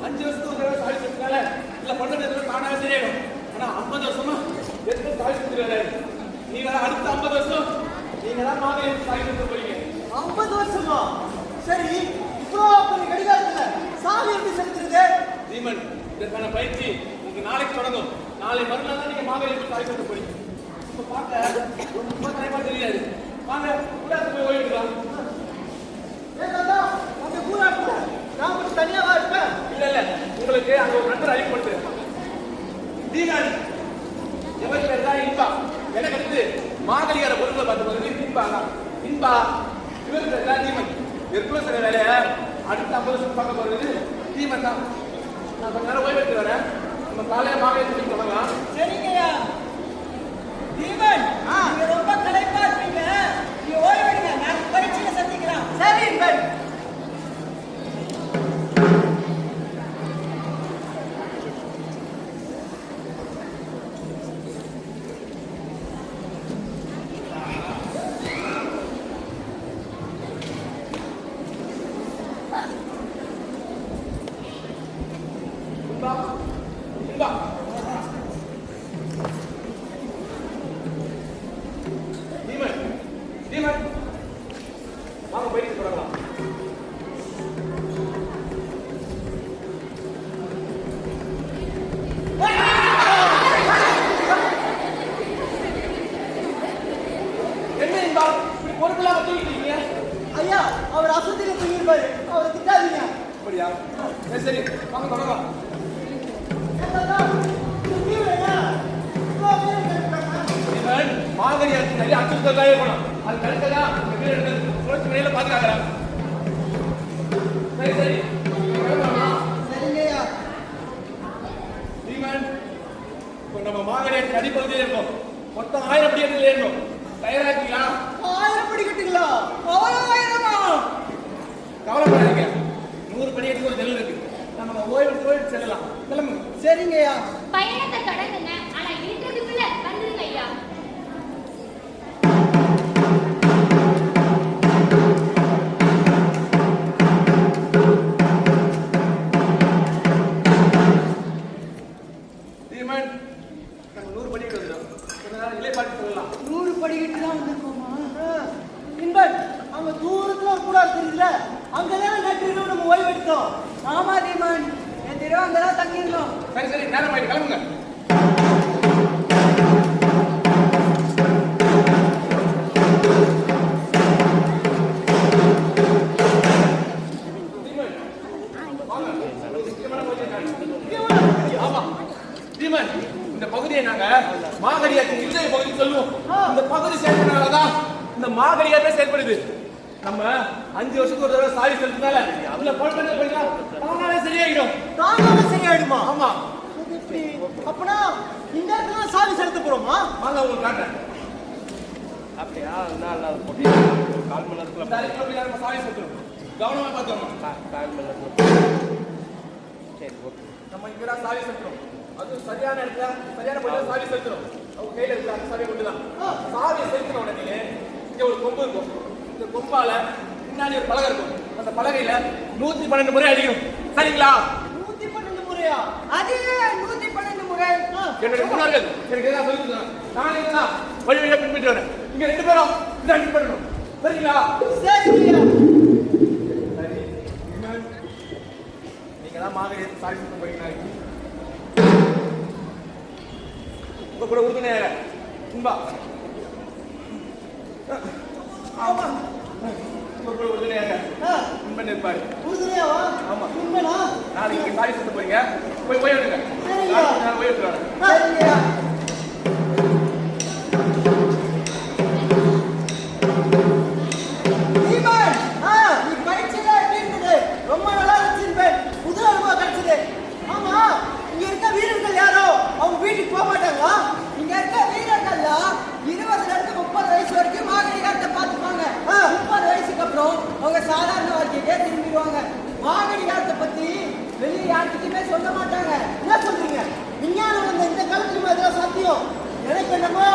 5 வருஷத்துக்கு ஒரு தடவை தாலி செஞ்சால இல்ல பண்றது தானாக சரியாயிடும். ஆனா 50 வருஷமா எத்தனை தாலி செஞ்சுருக்காரு. நீங்க அடுத்த 50 வருஷம் நீங்க தான் மாகடிகாரத்தை தாலி செஞ்சு போறீங்க. 50 வருஷமா? சரி, இவ்வளோ பெரிய கடிகாரத்துல சாவி எப்படி செலுத்துறது? தீமன், இதற்கான பயிற்சி உங்களுக்கு நாளைக்கு தொடங்கும். நாளை மறுநாள் தான் நீங்க மாகடிகாரத்தை தாலி செஞ்சு போறீங்க. இப்ப பார்க்க ரொம்ப டைமா தெரியாது. வாங்க கூட போய் ஓய்வு எடுக்கலாம். தாத்தா, அந்த கூறா கூட நான் மட்டும் தனியாவா இருப்பேன்? இல்ல இல்ல, உங்களுக்கு அங்க ஒரு நண்பர் அறிமுகப்படுத்துறேன். தீகாரி எவர் பேர் தான் இன்பா. எனக்கு அடுத்து மாகடிகார பொருட்களை பார்த்து போகிறது இன்பா தான். இன்பா இவர் பேர் தான் தீமன். சில வேலையை அடுத்த 50 வருஷம் பார்க்க போறது தீமன் தான். நான் கொஞ்ச நேரம் ஓய்வு எடுத்து வரேன். நம்ம காலையில மாகடிகாரத்தை தொடங்கலாம். சரிங்கய்யா. தீபன், நீங்க ரொம்ப களைப்பா இருப்பீங்க. நீங்க ஓய்வெடுங்க. நான் பரீட்சையில சந்திக்கிறேன். சரி தீபன். சரி வாங்க தொடங்க. மாகரியாருக்கு நிறைய அச்சுறுத்தல் போனோம். அது கரெக்டா சுழற்சி முறையில பாதுகாக்கிறாங்க. சரி சரி சரிங்கய்யா. தீமன் இப்போ நம்ம மாகரியாருக்கு அடிப்பகுதியில் இருக்கோம். மொத்தம் 1000 படிக்கட்டுகள் ஏறணும். தயாரா இருக்கீங்களா? 1000 படிக்கட்டுங்களா? அவ்வளோ ஆயிரமா? கவலைப்படாதீங்க. 100 படிக்கட்டுக்கு ஒரு ஜன்னல் இருக்கு. நம்ம ஓய்வு செல்லலாம். கிளம்புங்க. சரிங்கய்யா. பயணத்தை தொடங்குங்க. ஆனா இருக்கிறதுக்குள்ள வந்துருங்க ஐயா. தீமன் நம்ம 100 படிக்கட்டு வந்துடும். கொஞ்ச நேரம் இலைப்பாட்டி சொல்லலாம். 100 படிக்கட்டு தான் வந்திருக்கோமா? இன்பன், அங்க தூரத்துல ஒரு கூடாது தெரியுதுல, அங்கதானே நேற்று இரவு நம்ம ஓய்வு எடுத்தோம். ஆமா தீமன், நேற்று இரவு அங்கதான் தங்கியிருந்தோம். சரி சரி நேரம் ஆயிட்டு கிளம்புங்க. தீமன், இந்த பகுதியை நாங்க மாகடியாத்தின் இதய பகுதி சொல்லுவோம். இந்த பகுதி செயல்படுறதுனாலதான் இந்த மாகடியாவே செயல்படுது. நம்ம 5 வருஷத்துக்கு ஒரு தடவை சாரி செலுத்தினால அதுல பழக்கம் போயிடலாம். தானாவே சரியாயிடும். தானாவே சரியாயிடுமா? ஆமா. அது எப்படி? அப்பனா இந்த இடத்துல சாவி செலுத்த போறோமா? வாங்க உங்களுக்கு காட்டுறேன். அப்படியா? நான் போட்டி கால் மணி நேரத்துல டைரக்டா போய் நம்ம சாவி செலுத்துறோம். கவனமா பார்த்தோம். கால் மணி நேரத்துல சரி ஓகே. நம்ம இங்கதான் சாவி செலுத்துறோம். அது சரியான இடத்துல சரியான பொருள் சாவி செலுத்துறோம். அவங்க கையில இருக்க அந்த சாவியை கொண்டுதான் சாவியை செலுத்தின உடனே இங்க ஒரு கொம்பு இருக்கும். இந்த கொம்பால பின்னாடி ஒரு பலகை இருக்கும். அந்த பலகையில 112 முறை அடிக்கணும். சரிங்களா? 112 முறையா? அது 112 முறை. என்னுடைய முன்னோர்கள் எனக்கு எதாவது சொல்லி கொடுத்தாங்க. நான் இதுதான் வழி வழியா பின்பற்றி வரேன். இங்க 2 பேரும் இதை அடி பண்ணணும். சரிங்களா? சரிங்கய்யா. சரி. நீங்க தான் மாகடியத்தை சாவி செலுத்த போறீங்க. உங்க கூட உறுதுணையாக இன்பா. ஆமா. உங்க கூட உறுதுணையாக இன்பன் இருப்பாரு. உறுதுணையாவா? ஆமா. உண்மைனா? நாளைக்கு சாவி செலுத்த போறீங்க. போய் விடுங்க. சரிங்க. நான் போய் விட்டுறேன். சரிங்கய்யா. தீமன், ஆ, நீ பயிற்சியில எப்படி இருந்தது? ரொம்ப நல்லா இருந்துச்சு இன்பன். புது அனுபவம் கிடைச்சது. ஆமா, இங்க இருக்க வீரர்கள் யாரோ அவங்க வீட்டுக்கு போக மாட்டாங்களா? இங்க இருக்க வீரர்கள்ல 20ல இருந்து 30 வயசு வரைக்கும் மாகடிகாரத்தை பார்த்துப்பாங்க. 30 வயசுக்கு அப்புறம் அவங்க சாதாரண வாழ்க்கைக்கே திரும்பிடுவாங்க. மாகடிகாரத்தை பத்தி வெளியே யார்கிட்டயுமே சொல்ல மாட்டாங்க. என்ன சொல்றீங்க? விஞ்ஞானம் வந்த இந்த காலத்துல இதெல்லாம் சாத்தியம்? எனக்கு என்னமோ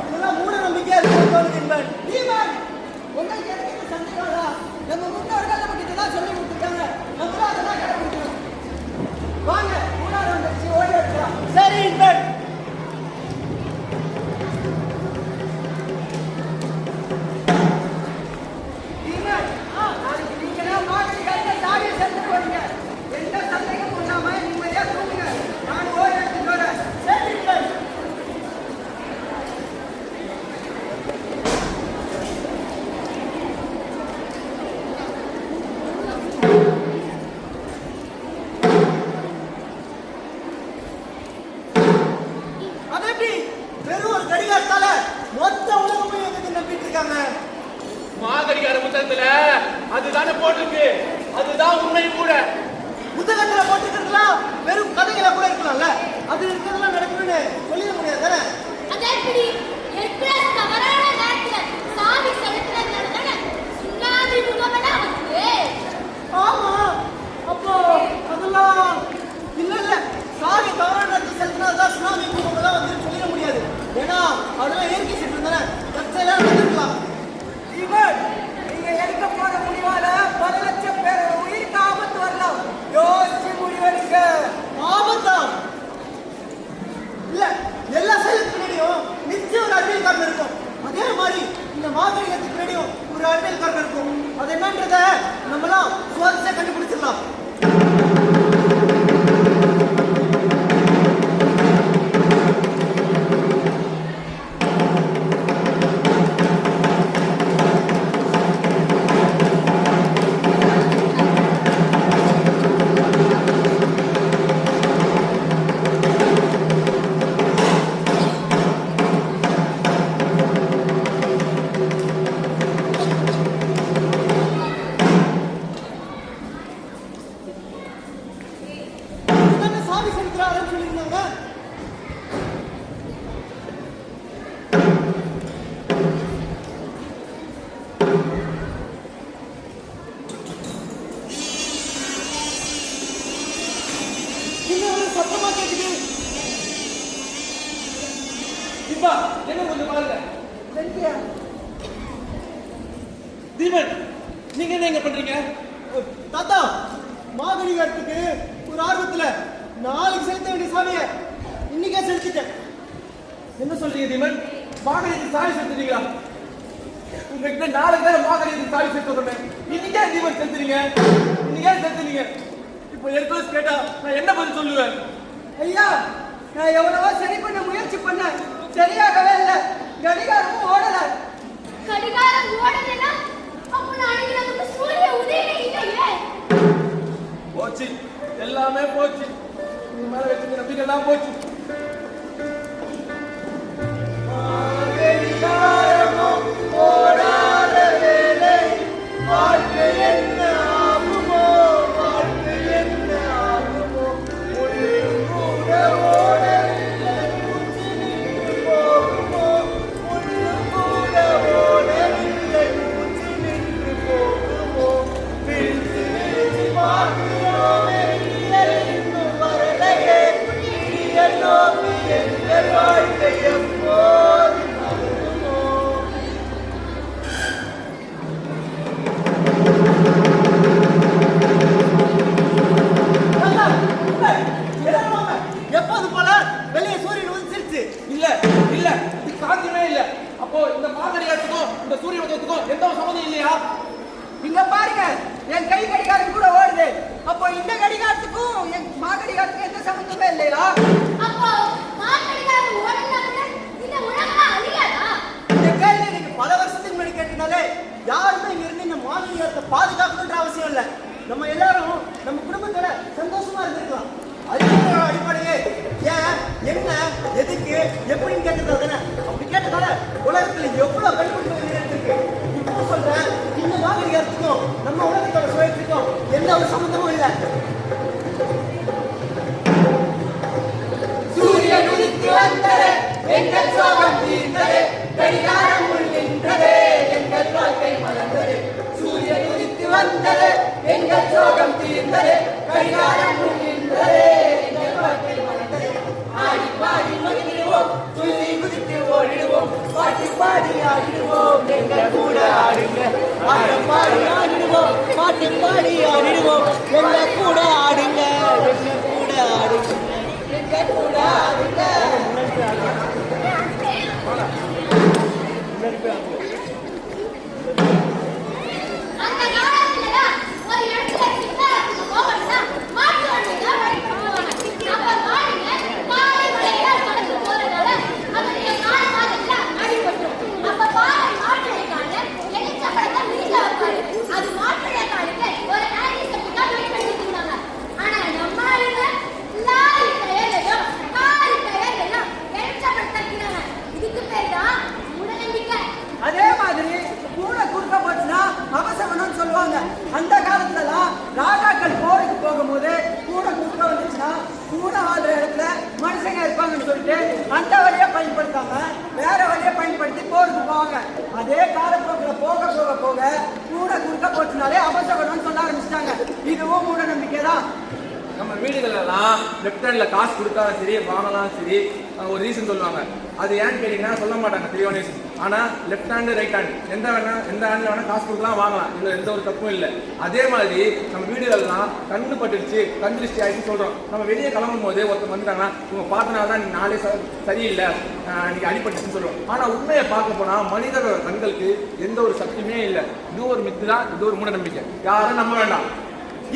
இதெல்லாம் மூட நம்பிக்கையா இருக்குன்னு தோணுது இன்பன். தீமன், உங்களுக்கு எனக்கு சந்தேகம் இல்ல. நம்ம முன்னோர்கள் நமக்கு இதெல்லாம் சொல்லி கொடுத்துருக்காங்க. நம்மளும் அதெல்லாம் கடைபிடிக்கணும். வாங்க, மூணாவது வந்துருச்சு, ஓடி எடுக்கலாம். சரி இன்பன். தீமன், நாளைக்கு நீங்களே மாகடிகாரத்தை சாவியை செலுத்த போறீங்க. எந்த சந்தேகமும் இல்லாம நிம்மதியா தூங்குங்க. நான் ஓடி எடுத்துட்டு வரேன். சரி இன்பன். அது எப்படி? வெறும் ஒரு கடிகாரத்தால மொத்த உலகமே எங்களுக்கு நம்பிட்டு இருக்காங்க. மாகடிகார புத்தகத்துல அதுதானே போட்டிருக்கு. அதுதான் உண்மை கூட. புத்தகத்துல போட்டுக்கிறதுலாம் வெறும் கதைகளை கூட இருக்கலாம்ல. அது இருக்கிறதெல்லாம் நடக்கும்னு சொல்லிட முடியாது தானே? அது எப்படி? இருக்கிற தவறான நேரத்துல சாவி செலுத்துறதுனால தானே சுண்ணாம்பி முகமெல்லாம் வந்து. ஆமா. அப்போ அதெல்லாம் இல்ல இல்ல, சாவி தவறான இடத்துல செலுத்தினாதான் சுனாமி பூகம்பம் வந்து சொல்லிட முடியாது. ஏன்னா அதெல்லாம் இயற்கை சீற்றம் தானே. தற்செயலாக நடந்துக்கலாம். தீமன், நீங்க எடுக்க போற முடிவால பல லட்சம் பேர் உயிருக்கு ஆபத்து வரலாம். யோசிச்சு முடிவெடுக்க. ஆபத்தா? இல்ல, எல்லா செயலுக்கு பின்னாடியும் நிச்சயம் ஒரு அறிவியல் காரணம் இருக்கும். அதே மாதிரி இந்த மாகடிகத்துக்கு பின்னாடியும் ஒரு அறிவியல் காரணம் இருக்கும். அது என்னன்றத நம்மளாம் சுவாரஸ்யா கண்டுபிடிச்சிடலாம். இன்பா என்ன கொஞ்சம் பாருங்க. செஞ்சியா தீபன் நீங்க என்ன இங்க பண்றீங்க? தாத்தா மாகடிகாரத்துக்கு ஒரு ஆர்வத்துல நாளைக்கு செலுத்த வேண்டிய சாமியை இன்னைக்கே செலுத்திட்டேன். என்ன சொல்றீங்க தீபன்? மாகடிக்கு சாவி செலுத்துறீங்களா? உங்ககிட்ட நாளைக்கு தான் மாகடிக்கு சாவி செலுத்த சொன்னேன். இன்னைக்கே தீபன் செலுத்துறீங்க? இன்னைக்கே செலுத்துறீங்க? இப்போ எர்குலஸ் கேட்டா நான் என்ன பதில் சொல்லுவேன்? ஐயா, நான் எவ்வளவோ சரி பண்ண முயற்சி பண்ணேன், சரியாகவே இல்லை. கடிகாரமும் ஓடல. கடிகாரம் ஓடலனா அப்ப நாளைக்கு நமக்கு சூரிய உதயமே இல்லையே. போச்சு, எல்லாமே போச்சு. உங்க மேல வச்சிருந்த நம்பிக்கை எல்லாம் போச்சு. ஓடாத வேலை வாழ்க்கை என்ன ஆகுமோ, வாழ்க்கை என்ன ஆகுமோ, ஒன்றும் கூட ஓடவில்லை மூச்சு நின்று போகுமோ, ஒன்றும் கூட ஓடவில்லை மூச்சு நின்று போகுமோ, விழித்து விழித்து பார்க்கிறோமே நீயல் இன்னும் வரலையே, நீயல் நோக்கி எங்கள் வாழ்க்கை எப்போது நகருமோ. எப்போது போல வெளியே சூரியன் உதிச்சிருச்சு. இல்ல இல்ல இது சாத்தியமே இல்ல. அப்போ இந்த மாகடிகாரத்துக்கும் இந்த சூரிய உதயத்துக்கும் எந்த ஒரு சம்மந்தம் இல்லையா? இங்க பாருங்க, என் கை கடிகாரம் கூட ஓடுது. அப்போ இந்த கடிகாரத்துக்கும் என் மாகடிகாரத்துக்கும் எந்த சம்பந்தமே இல்லையா? அப்போ மாகடிகாரம் ஓடலனா கூட இந்த உலகம் அழியாதா? இந்த கேள்வி நீங்க பல வருஷத்துக்கு முன்னாடி கேட்டனாலே யாருமே இங்க இருந்து இந்த மாநிலத்தை பாதுகாக்கணுன்ற அவசியம் இல்லை. நம்ம எல்லாரும் நம்ம குடும்பத்தோட சந்தோஷமா இருந்திருக்கலாம். அதுக்கு அடிப்படையே ஏன் என்ன எதுக்கு எப்படின்னு கேட்டது தானே. அப்படி கேட்டதால உலகத்துல எவ்வளவு கண்டுபிடிப்பு இருக்கு. இப்போ சொல்றேன், இந்த மாநிலத்துக்கும் நம்ம உலகத்தோட சுயத்துக்கும் எந்த ஒரு சம்பந்தமும் இல்லை. சூரியன் உதித்து வந்தது, எங்கள் சோகம் தீர்ந்தது, கடிகாரம் உள் நின்றது, எங்கள் வாழ்க்கை மலர்ந்தது. சூரியன் உதித்து வந்தது, எங்கள் சோகம் தீர்ந்தது, கடிகாரம் உள் நின்றது, எங்கள் வாழ்க்கை மலர்ந்தது. ஆடி பாடி மகிழ்வோம், துள்ளி குதித்து ஓடிடுவோம், பாட்டி பாடி ஆடிடுவோம், எங்கள் கூட ஆடுங்க. ஆட்டம் பாடி ஆடிடுவோம், பாட்டு பாடி ஆடிடுவோம், எங்க கூட ஆடுங்க, எங்க கூட ஆடுங்க. எங்கள் கூட ஆடுங்க. அந்த காலத்துல ஒரு இடத்துல சித்தாரத்துக்கு போகணும்னா மாட்டு வண்டியில வழி பண்ணுவாங்க. அப்ப மாடுங்க காலை மலையில கடந்து போறதால அதனுடைய காலமாகல அடிபட்டுரும். அப்ப பாறை மாட்டுடைய கால எலிச்சப்படத்தை வீட்டுல வைப்பாரு. அது மாட்டுடைய காலுக்கு ஒரு ஆன்டிசெப்டிக்கா வெயிட் பண்ணிட்டு இருந்தாங்க. ஆனா நம்ம ஆளுங்க லாரி டயர்லையும் காரி டயர்லையும் எலிச்சப்படத்தை தைக்கிறாங்க. இதுக்கு பேர் தான் மூடநம்பிக்கை. அதே மாதிரி பூனை குறுக்க போச்சுன்னா அவசரம்னு சொல்லுவாங்க. அந்த காலத்துலலாம் ராஜாக்கள் போருக்கு போகும்போது பூனை குறுக்க வந்துச்சுன்னா பூனை வாழ்ற இடத்துல மனுஷங்க இருப்பாங்கன்னு சொல்லிட்டு அந்த வழியை பயன்படுத்தாம வேற வழியை பயன்படுத்தி போருக்கு போவாங்க. அதே காலப்போக்கில் போக போக போக பூனை குறுக்க போச்சுனாலே அவசரம்னு சொல்ல ஆரம்பிச்சிட்டாங்க. இதுவும் மூட நம்பிக்கை தான். நம்ம வீடுகளெல்லாம் லெஃப்ட் ஹேண்ட்ல காசு கொடுத்தாலும் சரி வாங்கலாம் சரி ஒரு ரீசன் சொல்லுவாங்க. அது ஏன்னு கேட்டீங்கன்னா சொல்ல மாட்டாங்க தெளிவான ரீசன். ஆனா லெஃப்ட் ஹேண்டு ரைட் ஹேண்ட் எந்த ஹேண்ட்ல வேணா காசு கொடுக்கலாம் வாங்கலாம், இதுல எந்த ஒரு தப்பும் இல்லை. அதே மாதிரி நம்ம வீடுகள்லாம் கண்ணு பட்டுருச்சு கண் திருஷ்டி ஆயிடுச்சு சொல்றோம். நம்ம வெளியே கிளம்பும் போது ஒருத்தர் வந்துட்டாங்கன்னா இவங்க பார்த்தனால தான் நாளே சரியில்லை இன்னைக்கு அடிபட்டுச்சுன்னு சொல்றோம். ஆனா உண்மையை பார்க்க போனா மனிதரோட கண்களுக்கு எந்த ஒரு சக்தியுமே இல்லை. இது ஒரு மித்து தான், இது ஒரு மூட நம்பிக்கை. யாரும் நம்ப வேண்டாம்.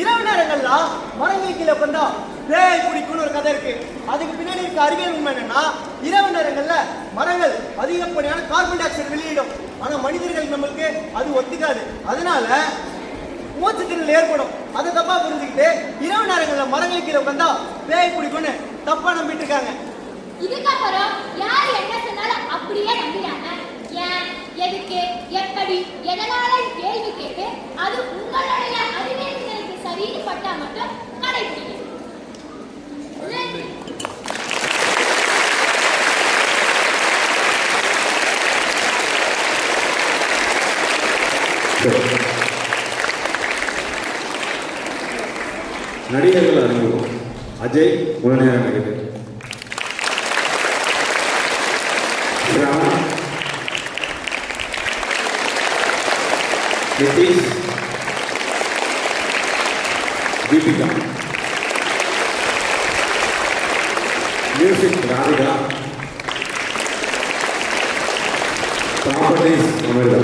இரவு நேரங்கள்லாம் மரங்கள் கீழே உட்காந்தா பேய் பிடிக்கும்னு ஒரு கதை இருக்கு. அதுக்கு பின்னாடி இருக்க அறிவியல் உண்மை என்னன்னா, இரவு நேரங்கள்ல மரங்கள் அதிகப்படியான கார்பன் டை ஆக்சைடு வெளியிடும். ஆனா மனிதர்கள் நம்மளுக்கு அது ஒத்துக்காது. அதனால மூச்சு திணறல் ஏற்படும். அதை தப்பா புரிஞ்சுக்கிட்டு இரவு நேரங்கள்ல மரங்கள் கீழே உட்காந்தா பேய் பிடிக்கும்னு தப்பா நம்பிட்டு இருக்காங்க. இதுக்கப்புறம் யார் என்ன சொன்னாலும் அப்படியே நம்பிடாங்க. ஏன், எதுக்கு, எப்படி, எதனால கேள்வி கேட்டு அது உங்களுடைய அறிவியலுக்கு சரின்னு பட்டா மட்டும் கடைபிடிங்க. நடிகர்கள் அறிமுகம். அஜய் முழுநேர நடிகர். Rama, Nitish, Deepika, Music Radhika, Properties Amrita.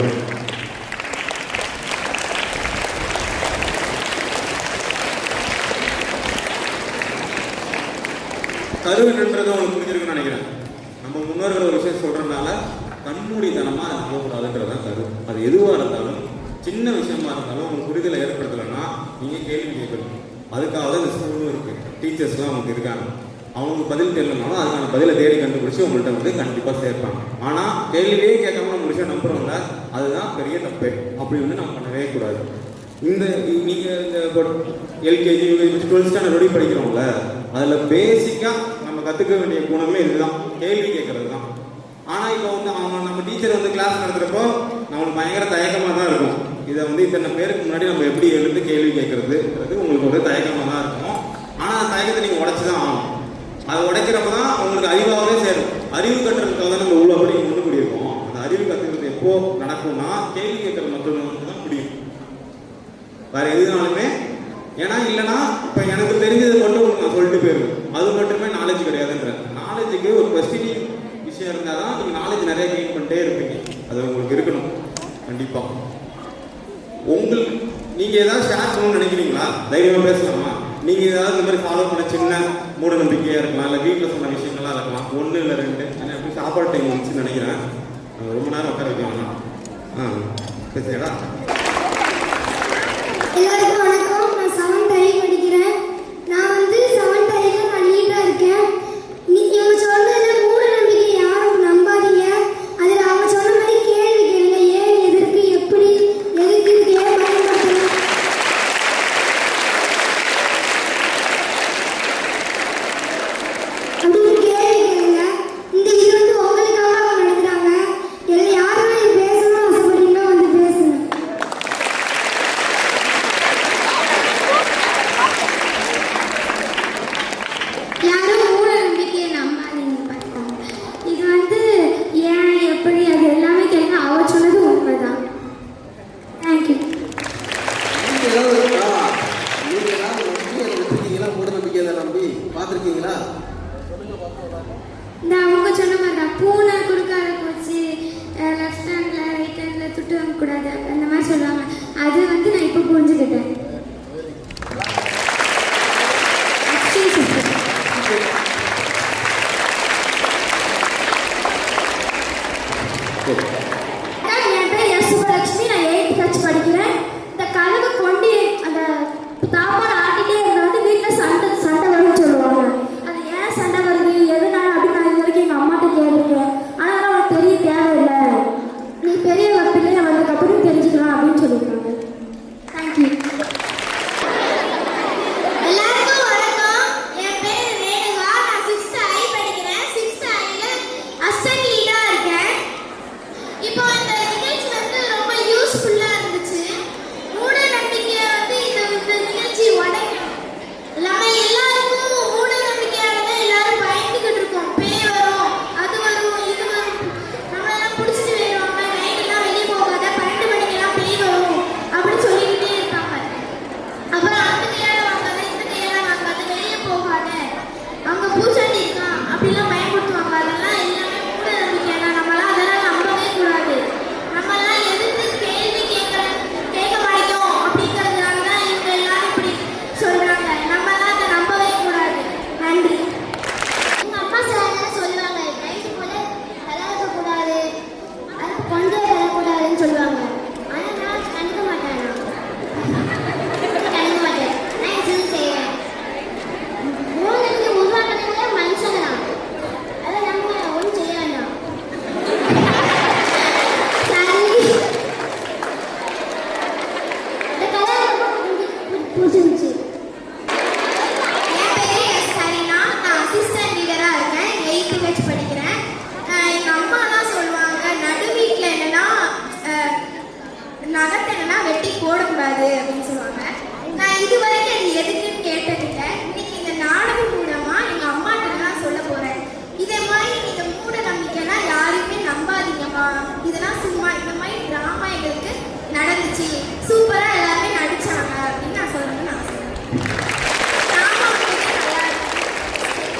கருவின்றது உங்களுக்கு புரிஞ்சிருக்குன்னு நினைக்கிறேன். நம்ம முன்னோர்கள் ஒரு விஷயம் சொல்றதுனால கண்மூடித்தனமா அது போகக்கூடாதுன்றதான் கரு. அது எதுவாக இருந்தாலும் சின்ன விஷயமா இருந்தாலும் உங்களுக்கு புரிதலை ஏற்படுத்தலைன்னா நீங்க கேள்வி கேட்கணும். அதுக்காக தான் இந்த ஸ்கூலும் இருக்கு. டீச்சர்ஸ்லாம் அவங்களுக்கு இருக்காங்க. அவங்களுக்கு பதில் தெரியலனாலும் அதுக்கான பதிலை தேடி கண்டுபிடிச்சு உங்கள்கிட்ட வந்து கண்டிப்பா சேர்ப்பாங்க. ஆனா கேள்வியே கேட்காம நம்ம விஷயம் நம்புறோம்ல, அதுதான் பெரிய தப்பு. அப்படி வந்து நம்ம பண்ணவே கூடாது. இந்த நீங்க இந்த எல்கேஜி 12th ஸ்டாண்டர்ட் வரை படிக்கிறோம்ல, அதுல பேசிக்கா நம்ம கத்துக்க வேண்டிய குணமே இதுதான், கேள்வி கேட்கறது தான். ஆனா இப்போ வந்து நம்ம டீச்சர் வந்து கிளாஸ் நடத்துறப்போ நம்மளுக்கு பயங்கர தயக்கமா தான் இருக்கும். இதை வந்து இத்தனை பேருக்கு முன்னாடி நம்ம எப்படி எழுந்து கேள்வி கேட்கறதுன்றது உங்களுக்கு ஒரு தயக்கமா தான் இருக்கும். ஆனா அந்த தயக்கத்தை நீங்க உடைச்சுதான் ஆகணும். அதை உடைக்கிறப்பதான் உங்களுக்கு அறிவாகவே சேரும். அறிவு கட்டுறதுக்காக தான் நம்ம இவ்வளோ அப்படி முன்னு முடியிருக்கோம். அந்த அறிவு கத்துக்கிறது எப்போ நடக்கும்னா கேள்வி கேட்கறது மட்டும் தான் முடியும், வேற எதுனாலுமே. ஏன்னா இல்லைன்னா இப்போ எனக்கு தெரிஞ்சது மட்டும் நான் சொல்லிட்டு போயிருவேன், அது மட்டுமே நாலேஜ் கிடையாதுன்ற. நாலேஜுக்கு ஒரு கொஸ்டினிங் விஷயம் இருந்தால் தான் நீங்கள் நாலேஜ் நிறைய கெயின் பண்ணிட்டே இருப்பீங்க. அது உங்களுக்கு இருக்கணும் கண்டிப்பாக. உங்களுக்கு நீங்கள் ஏதாவது ஷேர் பண்ணணும்னு நினைக்கிறீங்களா? தைரியமாக பேசலாமா? நீங்கள் ஏதாவது இந்த மாதிரி ஃபாலோ பண்ண சின்ன மூட நம்பிக்கையாக இருக்கலாம், இல்லை வீட்டில் சொன்ன விஷயங்கள்லாம் இருக்கலாம். 1 இல்லை 2. ஏன்னா எப்படி சாப்பாடு டைம் வந்துச்சுன்னு நினைக்கிறேன். ரொம்ப நேரம் உட்கார வைக்கலாம். பேசுறா. எல்லாருக்கும் வணக்கம். நான் 7th I படிக்கிறேன். நான் வந்து 7th I நான் நீட்டா இருக்கேன். இவங்க சொன்னதுல மூட நம்பிக்கை யாரும் நம்பாதீங்க. அதில் அவங்க சொன்ன மாதிரி கேள்வி கேளுங்க. ஏன், எதற்கு, எப்படி, எதுக்கு, ஏன் பயன்படுத்தணும் அப்படின்னு கேள்வி கேளுங்க. இந்த இது வந்து உங்களுக்காக அவங்க நடத்துறாங்க. எல்லாம் யாரும் இது பேசணும்னு ஆசைப்படுறீங்களோ வந்து பேசுங்க. யாரும் மூட நம்பிக்கையை நம்பாதீங்க. பார்த்தாங்க இது வந்து ஏன், எப்படி, அது எல்லாமே கேளுங்க. அவ சொன்னது உண்மைதான். தேங்க்யூ. நீங்க ஏதாவது இருக்கா? நீங்க ஏதாவது நம்பி அதை விட்டுருக்கீங்களா? மூட நம்பிக்கையை நம்பி பார்த்துருக்கீங்களா? இந்த அவங்க சொன்ன மாதிரி தான், பூனை கொடுக்காத போச்சு, லெஃப்ட் ஹேண்டில் ரைட் ஹேண்டில் துட்டு வாங்கக்கூடாது அந்த மாதிரி சொல்லுவாங்க. அது வந்து நான் இப்போ புரிஞ்சுக்கிட்டேன். சரி.